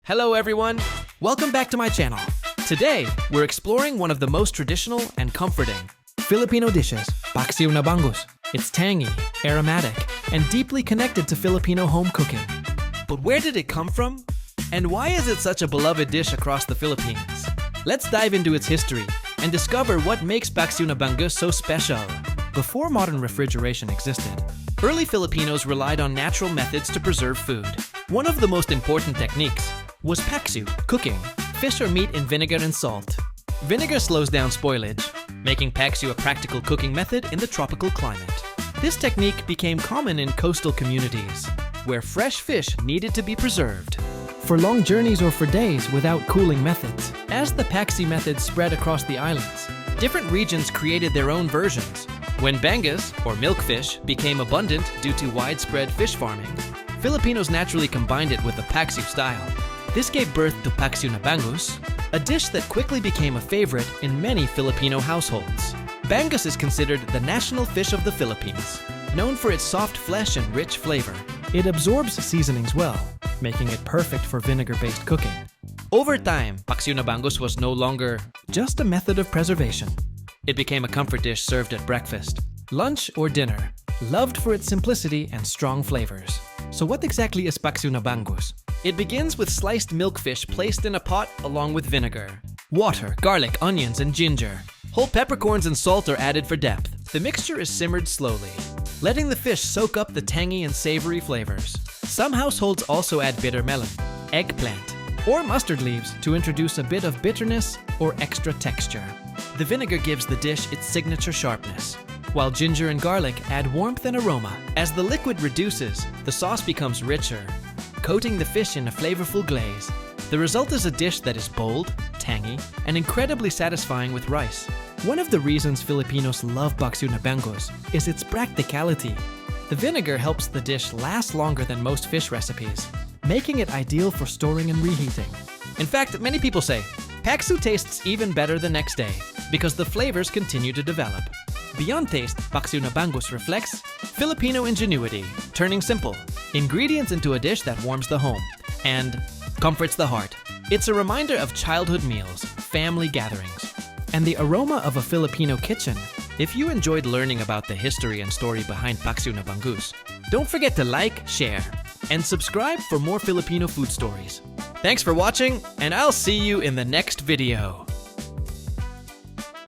Hello everyone, welcome back to my channel. Today, we're exploring one of the most traditional and comforting Filipino dishes, Paksiw na Bangus. It's tangy, aromatic, and deeply connected to Filipino home cooking. But where did it come from? And why is it such a beloved dish across the Philippines? Let's dive into its history and discover what makes Paksiw na Bangus so special. Before modern refrigeration existed, early Filipinos relied on natural methods to preserve food. One of the most important techniques was paksiw, cooking fish or meat in vinegar and salt. Vinegar slows down spoilage, making paksiw a practical cooking method in the tropical climate. This technique became common in coastal communities, where fresh fish needed to be preserved for long journeys or for days without cooling methods. As the paksiw method spread across the islands, different regions created their own versions. When bangus, or milkfish, became abundant due to widespread fish farming, Filipinos naturally combined it with the paksiw style. This gave birth to Paksiw na Bangus, a dish that quickly became a favorite in many Filipino households. Bangus is considered the national fish of the Philippines, known for its soft flesh and rich flavor. It absorbs seasonings well, making it perfect for vinegar-based cooking. Over time, Paksiw na Bangus was no longer just a method of preservation. It became a comfort dish served at breakfast, lunch, or dinner, loved for its simplicity and strong flavors. So what exactly is Paksiw na Bangus? It begins with sliced milkfish placed in a pot along with vinegar, water, garlic, onions, and ginger. Whole peppercorns and salt are added for depth. The mixture is simmered slowly, letting the fish soak up the tangy and savory flavors. Some households also add bitter melon, eggplant, or mustard leaves to introduce a bit of bitterness or extra texture. The vinegar gives the dish its signature sharpness, while ginger and garlic add warmth and aroma. As the liquid reduces, the sauce becomes richer, coating the fish in a flavorful glaze. The result is a dish that is bold, tangy, and incredibly satisfying with rice. One of the reasons Filipinos love Paksiw na Bangus is its practicality. The vinegar helps the dish last longer than most fish recipes, making it ideal for storing and reheating. In fact, many people say, paksiw tastes even better the next day because the flavors continue to develop. Beyond taste, Paksiw na Bangus reflects Filipino ingenuity, turning simple ingredients into a dish that warms the home and comforts the heart. It's a reminder of childhood meals, family gatherings, and the aroma of a Filipino kitchen. If you enjoyed learning about the history and story behind Paksiw na Bangus, don't forget to like, share, and subscribe for more Filipino food stories. Thanks for watching, and I'll see you in the next video.